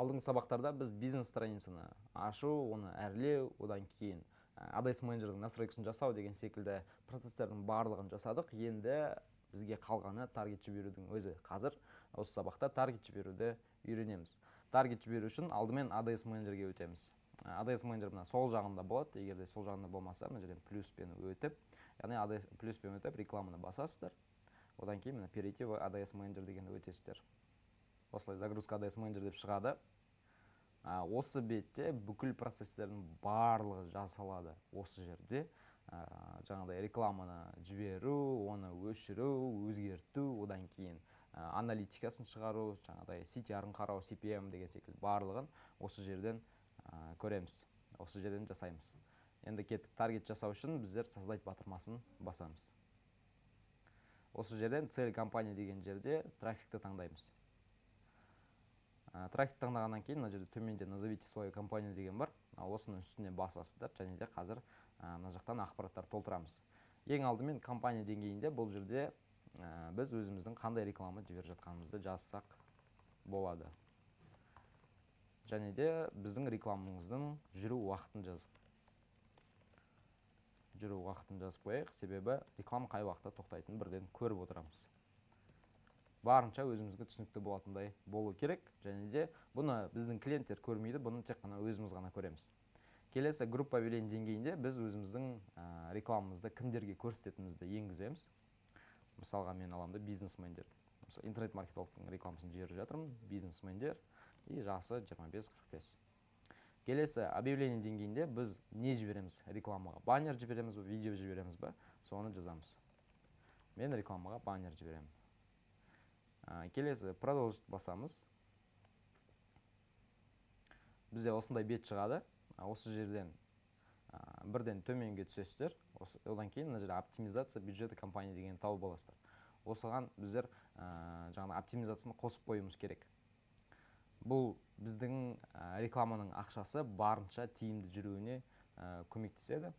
Алдыңғы сабақтарда біз бизнес страницаны ашу, оны әрлеу, одан кейін ADS менеджердің настройкасын жасау деген секілді процесстердің барлығын жасадық. Енді бізге қалғаны таргет жіберудің өзі. Қазір осы сабақта таргет жіберуді үйренеміз. Таргет жіберу үшін алдымен ADS менеджерге өтеміз. ADS менеджер мына сол жағында болады. Егер де сол жағында болмаса, мына жерден плюспен өтіп, яғни ADS плюспен өтіп рекламаны басасыздар. Одан кейін мына перейти в ADS менеджер дегенді өтесіздер. Осылай загрузка ADS менеджер деп шығады. Осы бетте бүкіл процесстердің барлығы жасалады. Осы жерде жаңағыдай рекламаны жіберу, оны өшіру, өзгерту, одан кейін аналитикасын шығару, жаңағыдай CTR-ын қарау, CPM деген секілді барлығын осы жерден көреміз. Осы жерден жасаймыз. Енді кеттік таргет жасау үшін біздер создать батырмасын басамыз. Осы жерден цель компания деген жерде трафикті таңдаймыз. Трафик таңдағаннан кейін, мына жерде төменде назовите свою компанию деген бар. Осының үстіне басасыздар, және де қазір мына жақтан ақпараттар толтырамыз. Ең алдымен компания деңгейінде бұл жерде біз өзіміздің қандай реклама жіберіп жатқанымызды жазсақ болады. Және де біздің рекламамыздың жүру уақытын жазып қояйық, себебі реклама қай уақытта тоқтайтынын бірден көріп отырамыз. Барынша өзімізге түсінікті болатындай болу керек, және де бұны біздің клиенттер көрмейді, бұны тек қана өзіміз ғана көреміз. Келесі группа повеление деңгейінде біз өзіміздің рекламамызды кімдерге көрсететінімізді енгіземіз. Мысалға мен аламын да бизнесмендер. Интернет-маркетологтың рекламасын жіберіп жатырмын, бизнесмендер и жасы 25-45. Келесі объявление деңгейінде біз не жібереміз рекламаға? Баннер жібереміз бе, видео жібереміз бе? Соны жазамыз. Мен рекламаға баннер жіберемін. Келесі продолжить басамыз. Бізде осындай бет шығады. Осы жерден бірден төменге түсесіздер. Одан кейін мына жерде оптимизация бюджеті компания деген тауып аласыздар. Осыған біздер жаңағы оптимизацияны қосып қоюымыз керек. Бұл біздің рекламаның ақшасы барынша тиімді жүруіне көмектеседі.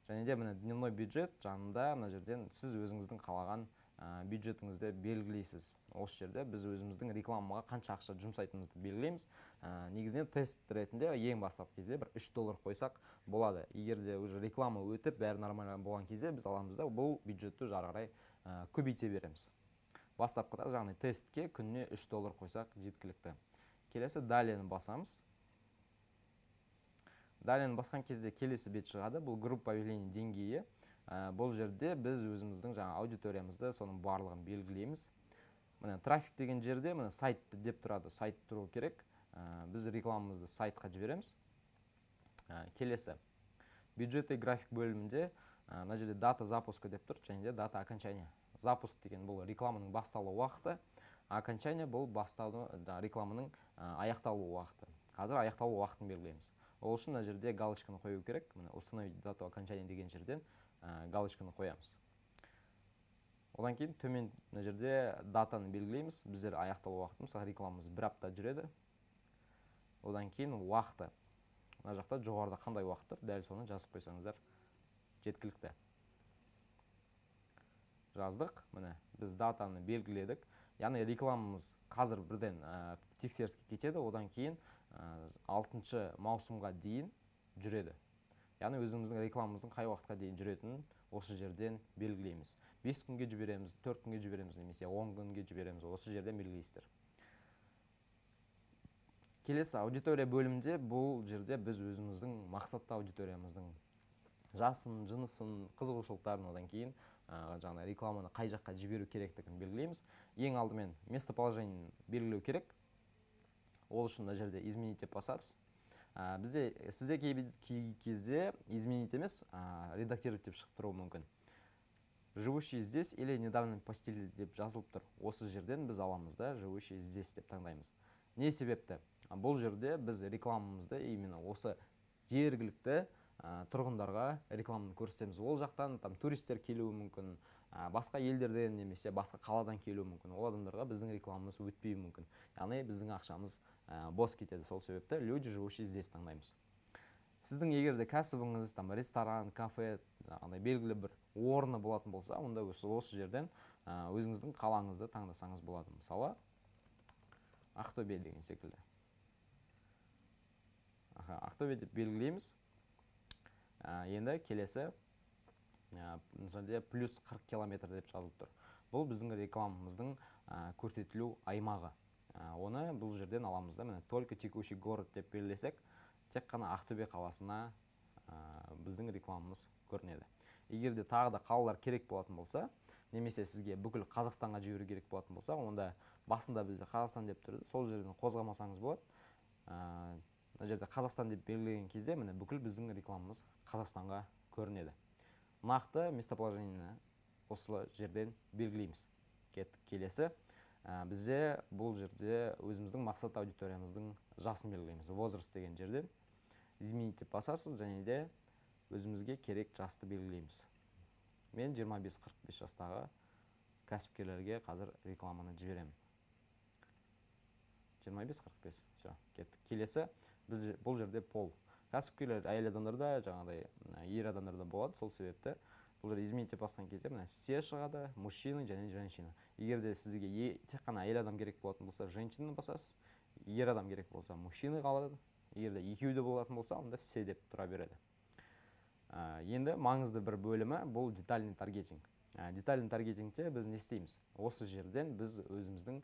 Және де мына дневной бюджет жанында мына жерден сіз өзіңіздің қалаған бюджетіңізді белгілейсіз. Осы жерде біз өзіміздің рекламаға қанша ақша жұмсайтынымызды белгілейміз. Негізінен тест ретінде ең бастапқы кезде бір $3 қойсақ болады. Егер де уже реклама өтіп, бәрі нормально болған кезде біз аламыз да бұл бюджетті жары қарай көбейте береміз. Бастапқыда жаңағы тестке күніне $3 қойсақ жеткілікті. Келесі далені басамыз. Далені басқан кезде келесі бет шығады. Бұл группа повеление деңгейі. Бұл жерде біз өзіміздің жаңа аудиториямызды соның барлығын белгілейміз. Міне трафик деген жерде міне сайт деп тұрады. Сайт тұру керек. Біз рекламамызды сайтқа жібереміз. Келесі бюджет и график бөлімінде мына жерде дата запуска деп тұр, және де дата окончания. Запуск деген бұл рекламаның басталу уақыты, окончания бұл рекламаның аяқталу уақыты. Қазір аяқталу уақытын белгілейміз. Ол үшін мына жерде галочканы қою керек. Міне установить дату окончания деген жерден галочканы қоямыз. Одан кейін төмен мына жерде датаны белгілейміз. Біздер аяқталу уақыты, мысалы рекламамыз 1 апта жүреді. Одан кейін уақыты. Мына жақта жоғарыда қандай уақыт тұр, дәл соны жазып қойсаңыздар жеткілікті. Жаздық. Міне біз датаны белгіледік. Яғни рекламамыз қазір бірден тексеріске кетеді, одан кейін 6 маусымға дейін жүреді. Яғни өзіміздің рекламамыздың қай уақытқа дейін жүретінін осы жерден белгілейміз. 5 күнге жібереміз, 4 күнге жібереміз, немесе 10 күнге жібереміз. Осы жерден белгілейсіздер. Келесі аудитория бөлімінде бұл жерде біз өзіміздің мақсатты аудиториямыздың жасын, жынысын, қызығушылықтарын, одан кейін жаңа рекламаны қай жаққа жіберу керектігін белгілейміз. Ең алдымен местоположениені белгілеу керек. Ол үшін мына жерде изменить деп басамыз. Сізде кей кезде изменить емес, редактировать деп шығып тұруы мүмкін. Живущий здесь или недавно постелили деп жазылып тұр. Осы жерден біз аламыз да, живущий здесь деп таңдаймыз. Не себепті? Бұл жерде біз рекламамызды именно осы жергілікті тұрғындарға рекламаны көрсетеміз. Ол жақтан туристер келуі мүмкін, басқа елдерден немесе басқа қаладан келуі мүмкін. Ол адамдарға біздің рекламамыз өтпеуі мүмкін. Яғни біздің ақшамыз бос кетеді. Сол себепті люди живущие здесь таңдаймыз. Сіздің егер де кәсібіңіз ресторан, кафе, белгілі бір орны болатын болса, онда осы жерден өзіңіздің қалаңызды таңдасаңыз болады. Мысалы, Ақтөбе деген секілді. Ақтөбе деп белгілейміз. Енді келесі мысалы плюс 40 километр деп жазылып тұр. Бұл біздің рекламамыздың көрсетілу аймағы. Оны бұл жерден аламыз да, только текущий город деп белгілесек, тек қана Ақтөбе қаласына біздің рекламамыз көрінеді. Егер де тағы да қалалар керек болатын болса, немесе сізге бүкіл Қазақстанға жіберу керек болатын болса, онда басында бізде Қазақстан деп тұрды, сол жерден қозғамасаңыз болады. Мына жерде Қазақстан деп белгілеген кезде бүкіл біздің рекламамыз Қазақстанға көрінеді. Нақты местоположениені осы жерден белгілейміз. Келесі, бізде бұл жерде өзіміздің мақсат аудиториямыздың жасын белгілейміз. Возраст деген жерден изменить деп басасыз, және де өзімізге керек жасты белгілейміз. Мен 25-45 жастағы кәсіпкерлерге қазір рекламаны жіберемін. 25-45, все, кеттік. Келесі, бұл жерде пол. Кәсіпкерлер әйел адамдарда, жаңағыдай ер адамдарда болады, сол себепті бұл жерде изменить деп басқан кезде все шығады, мужчина және женщина. Егер де сізге тек қана әйел адам керек болатын болса, женщина басасыз, ер адам керек болса, мужчина қалады. Егер де екеуі де болатын болса, онда все деп тұра береді. Енді маңызды бір бөлімі бұл детальный таргетинг. Детальный таргетингте біз не істейміз? Осы жерден біз өзіміздің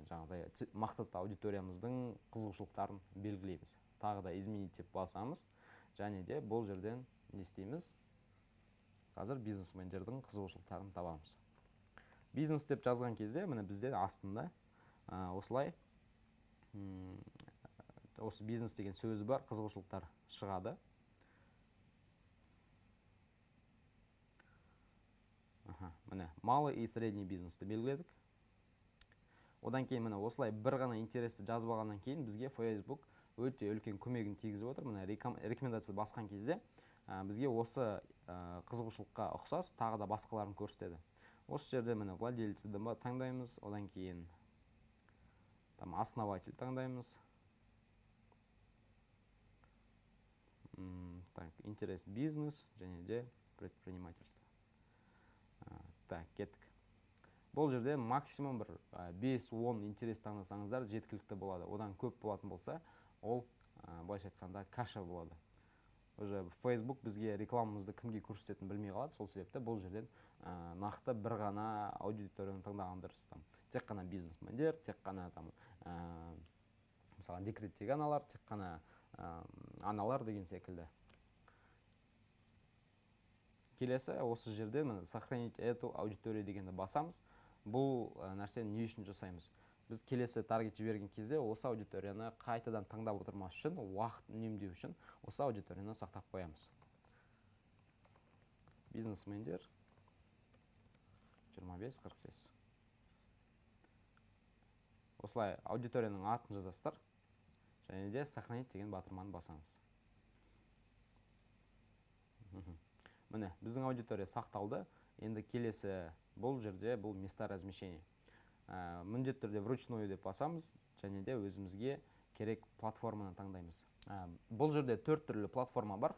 жаңағыдай мақсатты аудиториямыздың қызығушылықтарын белгілейміз. Тағы да изменить деп басамыз, және де бұл жерден не істейміз? Қазір бизнес-менеджердің қызығушылықтарын табамыз. Бизнес деп жазған кезде, бізде астында осылай осы бизнес деген сөзі бар, қызығушылықтар шығады. Малый и средний бизнесті белгіледік. Одан кейін осылай бір ғана интересті жазбағаннан кейін бізге Facebook өте үлкен көмегін тигізіп отыр. Рекомендация басқан кезде бізге осы қызығушылыққа ұқсас тағы да басқаларын көрсетеді. Осы жерде владельцы таңдаймыз, одан кейін основатель таңдаймыз. Интерес бизнес және де предпринимательство. Кеттік. Бұл жерде максимум бір 5-10 интерес таңдасаңыздар жеткілікті болады. Одан көп болатын болса, ол былайша айтқанда каша болады. Уже Facebook бізге рекламамызды кімге көрсететінін білмей қалады, сол себепті бұл жерден нақты бір ғана аудиторияны таңдаған дұрыс. Тек қана бизнесмендер, тек қана мысалы декреттегі аналар, тек қана аналар деген секілді. Келесі, осы жерде сохранить эту аудиторию дегенді басамыз. Бұл нәрсені не үшін жасаймыз? Біз келесі таргет жіберген кезде осы аудиторияны қайтадан таңдап отырмас үшін, уақыт үнемдеу үшін осы аудиторияны сақтап қоямыз. Бизнесмендер 25-45. Осылай аудиторияның атын жазасыздар, және де сохранить деген батырманы басамыз. Біздің аудитория сақталды. Енді келесі бұл жерде бұл места размещения. Міндетті түрде вручную деп басамыз, және де өзімізге керек платформаны таңдаймыз. Бұл жерде 4 түрлі платформа бар: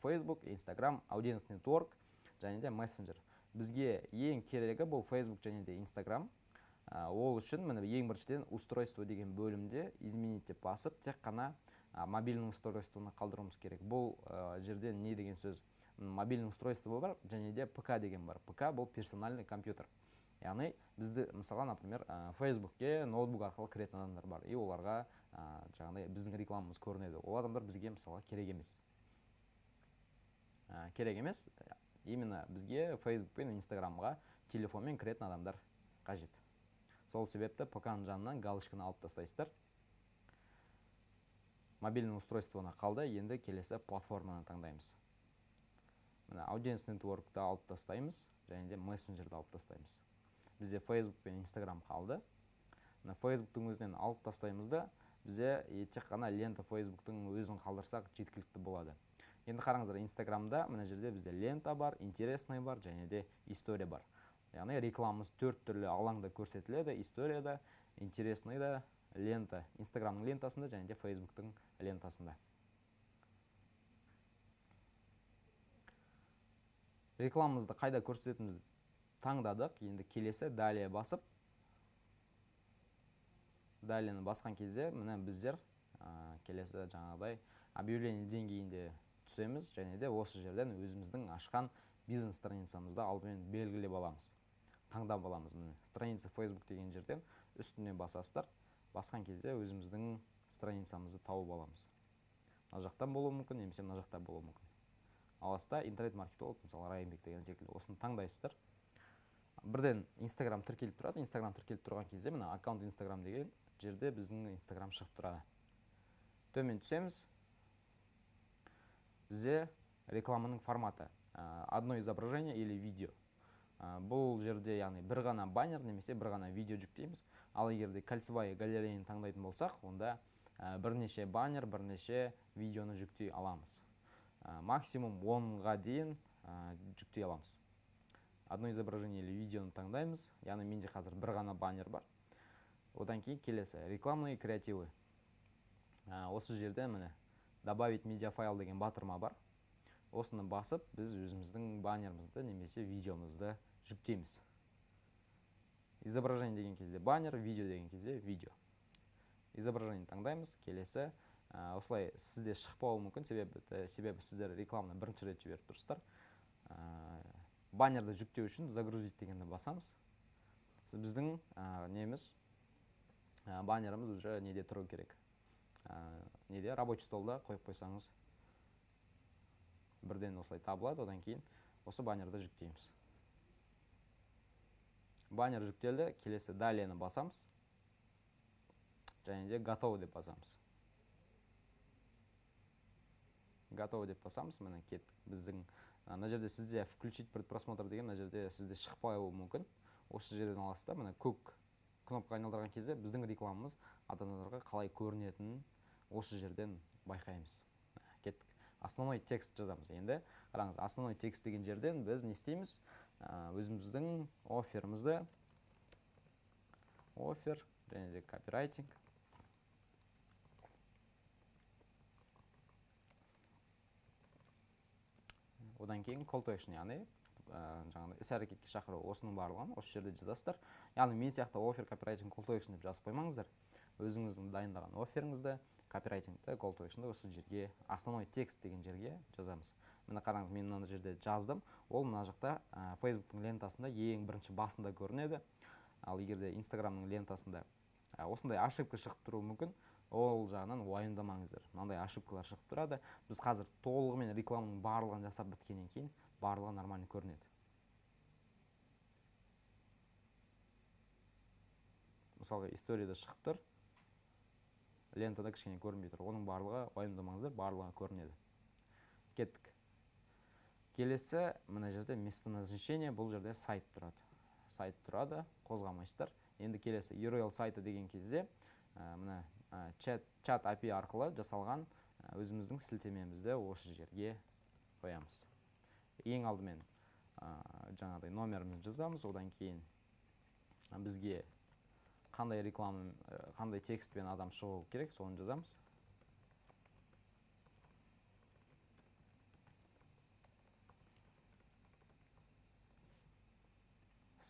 Facebook, Instagram, Audience Network және де Messenger. Бізге ең керегі бұл Facebook және де Instagram. Ол үшін ең біріншіден устройство деген бөлімде изменить деп басып, тек қана мобильный устройствоны қалдыруымыз керек. Бұл жерде не деген сөз? Мобильный устройство бар, және де ПК деген бар. ПК бұл персональный компьютер. Яғни бізді, мысалы, например, Facebook'ке ноутбук арқылы кіретін адамдар бар. И оларға жаңағыдай біздің рекламамыз көрінеді. Ол адамдар бізге, мысалы, керек емес. Керек емес. Именно бізге Facebook пен Instagram'ға телефонмен кіретін адамдар қажет. Сол себепті ПК-ның жанынан галочканы алып тастайсыздар. Мобильный устройствоны қалды, енді келесі платформаны таңдаймыз. Audience Network'ты алып тастаймыз, және де Messenger'ды алып тастаймыз. Бізде Facebook пен Instagram қалды. Facebook'тың өзінен алып тастаймыз да, бізде тек қана лента Facebook'тың өзін қалдырсақ жеткілікті болады. Енді қараңыздар, Instagram'да мына жерде бізде лента бар, интересный бар, және де история бар. Яғни рекламамыз 4 түрлі алаңда көрсетіледі: историяда, интересныйда, лента, Instagram'ның лентасында және де Facebook'тың лентасында. Рекламамызды қайда көрсететінімізді таңдадық. Енді келесі далее басып, далені басқан кезде біздер келесі жаңағыдай объявление деңгейінде түсеміз, және де осы жерден өзіміздің ашқан бизнес страницамызды алдымен белгілеп аламыз, таңдап аламыз. Міне страница Facebook деген жерден үстіне басасыздар. Басқан кезде өзіміздің страницамызды тауып аламыз. Мына жақтан болуы мүмкін, немесе мына жақта болуы мүмкін. Аласта интернет-маркетолог, мысалы Райымбек деген секілді, осыны таңдайсыздар. Бірден Instagram тіркеліп тұрады. Instagram тіркеліп тұрған кезде мына аккаунт Instagram деген жерде біздің Instagram шығып тұрады. Төмен түсеміз. Бізде рекламаның форматы одно изображение или видео. Бұл жерде яғни бір ғана баннер немесе бір ғана видео жүктейміз. Ал егерде кольцевая галереяны таңдайтын болсақ, онда бірнеше баннер, бірнеше видеоны жүктей аламыз. Максимум 10-ға дейін жүктей аламыз. Одно изображение или видеоны таңдаймыз. Яғни менде қазір бір ғана баннер бар. Одан кейін келесі рекламные креативы. Осы жерде міне добавить медиафайл деген батырма бар. Осыны басып, біз өзіміздің баннерімізді немесе видеомызды жүктейміз. Изображение деген кезде баннер, видео деген кезде видео. Изображение таңдаймыз. Келесі осылай сізде шықпауы мүмкін, себебі сіздер рекламаны бірінші рет жіберіп тұрсыздар. Баннерді жүктеу үшін загрузить дегенді басамыз. Біздің неміз баннеріміз уже неде тұру керек. Неде рабочий столда қойып қойсаңыз бірден осылай табылады. Одан кейін осы баннерді жүктейміз. Баннер жүктелді. Келесі далені басамыз. Және де готовы деп басамыз. Готовы деп басамыз. Міне кеттік. Біздің мына жерде сізде включить предпросмотр деген мына жерде сізде шықпауы мүмкін. Осы жерден аласыздар. Міне көк кнопка айналдырған кезде біздің рекламамыз адамдарға қалай көрінетінін осы жерден байқаймыз. Кеттік. Основной текст жазамыз. Енді қараңыз, основной текст деген жерден біз не істейміз? Өзіміздің офферімізді, оффер, және де копирайтинг. Одан кейін call to action, яғни жаңағыдай іс-әрекетке шақыру, осының барлығын осы жерде жазасыздар. Яғни мен сияқты оффер, копирайтинг, call to action деп жазып қоймаңыздар. Өзіңіздің дайындаған офферіңізді, копирайтингті, call to action'ды осы жерге, основной текст деген жерге жазамыз. Міне қараңыз, мен мына жерде жаздым. Ол мына жақта Facebook'тың лентасында ең бірінші басында көрінеді. Ал егерде Instagram'ның лентасында осындай ошибка шығып тұруы мүмкін. Ол жағынан уайымдамаңыздар. Мынандай ошибкалар шығып тұрады. Біз қазір толығымен рекламаның барлығын жасап біткеннен кейін барлығы нормально көрінеді. Мысалға, историяда шығып тұр. Лентада кішкене көрінбей тұр. Оның барлығы уайымдамаңыздар, барлығы көрінеді. Кеттік. Келесі, мына жерде место назначения, бұл жерде сайт тұрады. Сайт тұрады, қозғамайсыздар. Енді келесі URL сайты деген кезде, мына чат API арқылы жасалған өзіміздің сілтемемізді осы жерге қоямыз. Ең алдымен жаңағыдай номерімізді жазамыз, одан кейін бізге қандай реклама, қандай текстпен адам шығу керек, соны жазамыз.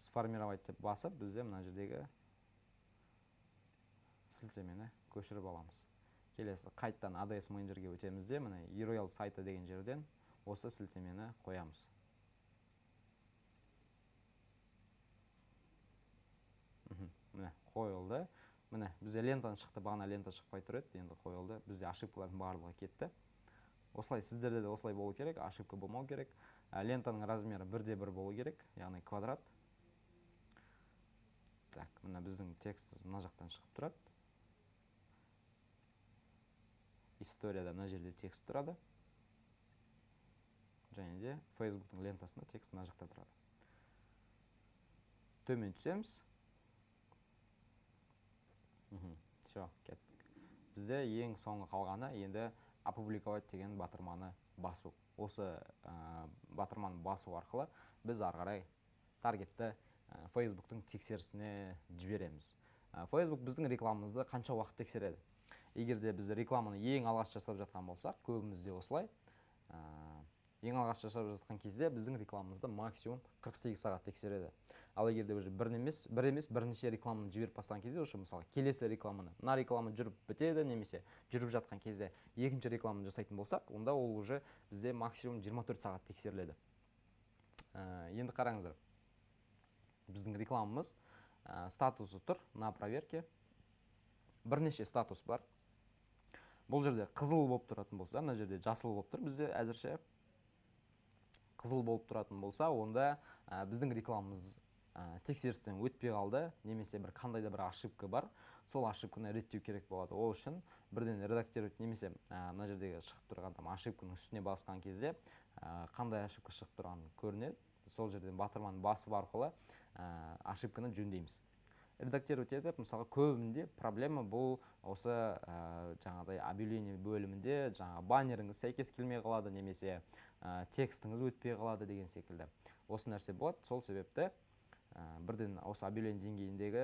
Сформировать деп басып, бізде мына жердегі сілтемені көшіріп аламыз. Келесі қайттан ADS менеджерге өтеміз де, міне URL сайты деген жерден осы сілтемені қоямыз. Міне қойылды. Міне бізде лентаны шықты, бағана лента шықпай тұр еді, енді қойылды. Бізде ошибкалардың барлығы кетті. Осылай сіздерде де осылай болу керек, ошибка болмау керек. Лентаның размері 1:1 болу керек, яғни квадрат. Так, мына біздің текстіміз мына жақтан шығып тұрады. Историяда мына жерде текст тұрады. Және де Facebook'тың лентасында текст мына жақта тұрады. Төмен түсеміз. Все, кеттік. Бізде ең соңғы қалғаны енді опубликовать деген батырманы басу. Осы батырманы басу арқылы біз ары қарай таргетті Facebook'тың тексерісіне жібереміз. Facebook біздің рекламамызды қанша уақыт тексереді? Егерде біз рекламаны ең алғаш жасап жатқан болсақ, көбімізде осылай. ең алғаш жасап жатқан кезде біздің рекламамызды максимум 48 сағат тексереді. Ал егерде уже бір емес бірнеше рекламаны жіберіп бастаған кезде, уже мысалы келесі рекламаны, мына реклама жүріп бітеді немесе жүріп жатқан кезде екінші рекламаны жасайтын болсақ, онда ол уже бізде максимум 24 сағат тексеріледі. Енді қараңыздар, біздің рекламамыз статусы тұр на проверке. Бірнеше статус бар. Бұл жерде қызыл болып тұратын болса, мына жерде жасыл болып тұр. Бізде әзірше қызыл болып тұратын болса, онда біздің рекламамыз тексерістен өтпей қалды, немесе бір қандай да бір ошибка бар, сол ошибканы реттеу керек болады. Ол үшін бірден редактировать, немесе мына жердегі шығып тұрған ошибканың үстіне басқан кезде қандай ошибка шығып тұрғаны көрінеді. Сол жерден батырманы басып арқылы ошибканы жөндейміз. Редактировать етіп, мысалы көбінде проблема бұл осы жаңағыдай объявление бөлімінде баннеріңіз сәйкес келмей қалады, немесе текстіңіз өтпей қалады деген секілді. Осы нәрсе болады. Сол себепті бірден осы объявление деңгейіндегі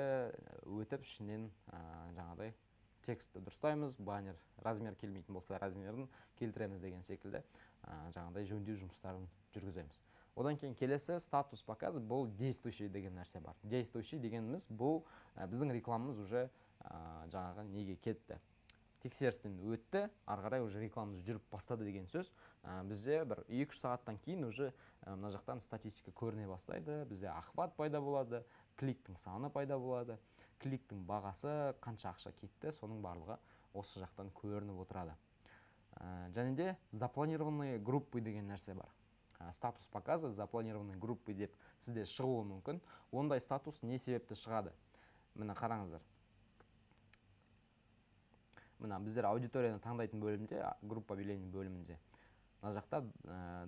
өтіп, ішінен жаңағыдай текстті дұрыстаймыз, баннер размер келмейтін болса размерін келтіреміз деген секілді жаңағыдай жөндеу жұмыстарын жүргіземіз. Одан кейін келесі статус показ, бұл действующий деген нәрсе бар. Действующий дегеніміз бұл біздің рекламамыз уже жаңағы неге кетті. Тексерістен өтті, ары қарай уже рекламамыз жүріп бастады деген сөз. Бізде бір 2-3 сағаттан кейін уже мына жақтан статистика көріне бастайды. Бізде охват пайда болады, кликтің саны пайда болады, кликтің бағасы, қанша ақша кетті, соның барлығы осы жақтан көрініп отырады. Және де запланированные группы деген нәрсе бар. Статус показы запланированные группы деп сізде шығуы мүмкін. Ондай статус не себепті шығады? Міне қараңыздар. Мына біздер аудиторияны таңдайтын бөлімде, группа объявление бөлімінде, мына жақта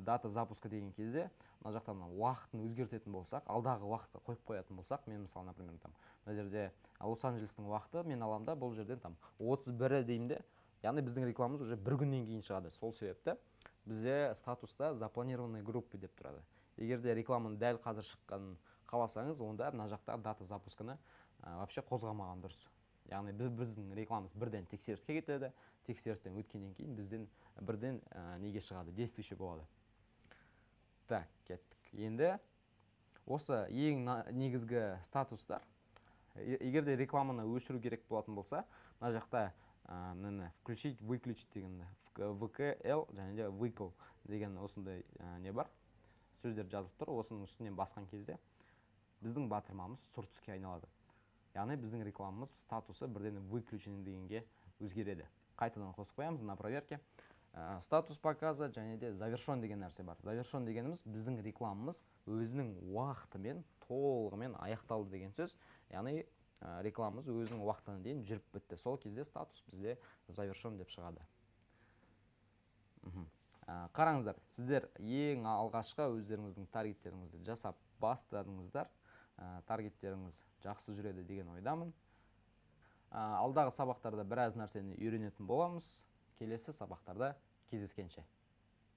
дата запуска деген кезде, мына жақтан уақытын өзгертетін болсақ, алдағы уақытты қойып қоятын болсақ, мен мысалы, например, мына жерде Лос-Анджелестің уақыты мен аламда, бұл жерден 31 деймде, яғни біздің рекламамыз уже бір күннен кейін шығады. Сол себепті бізде статуста запланированные группы деп тұрады. Егерде рекламаның дәл қазір шыққанын қаласаңыз, онда мына жақта дата запусканы вообще қозғамаған дұрыс. Яғни біздің рекламамыз бірден тексеріске кетеді, тексерістен өткеннен кейін бізден бірден неге шығады, действующий болады. Так, кеттік. Енді осы ең негізгі статустар. Егерде рекламаны өшіру керек болатын болса, мына жақта включить, выключить деген VKL және де выкл деген осындай не бар. Сөздер жазылып тұр. Осының үстінен басқан кезде біздің батырмамыз сұр түске айналады. Яғни біздің рекламамыз статусы бірден выключен дегенге өзгереді. Қайтадан қосып қоямыз на проверке. Статус показа және де завершен деген нәрсе бар. Завершен дегеніміз біздің рекламамыз өзінің уақытымен толығымен аяқталды деген сөз. Яғни рекламамыз өзінің уақытына дейін жүріп бітті. Сол кезде статус бізде завершен деп шығады. Қараңыздар, сіздер ең алғашқы өздеріңіздің таргеттеріңізді жасап бастадыңыздар. Таргеттеріңіз жақсы жүреді деген ойдамын. Алдағы сабақтарда біраз нәрсені үйренетін боламыз. Келесі сабақтарда кездескенше.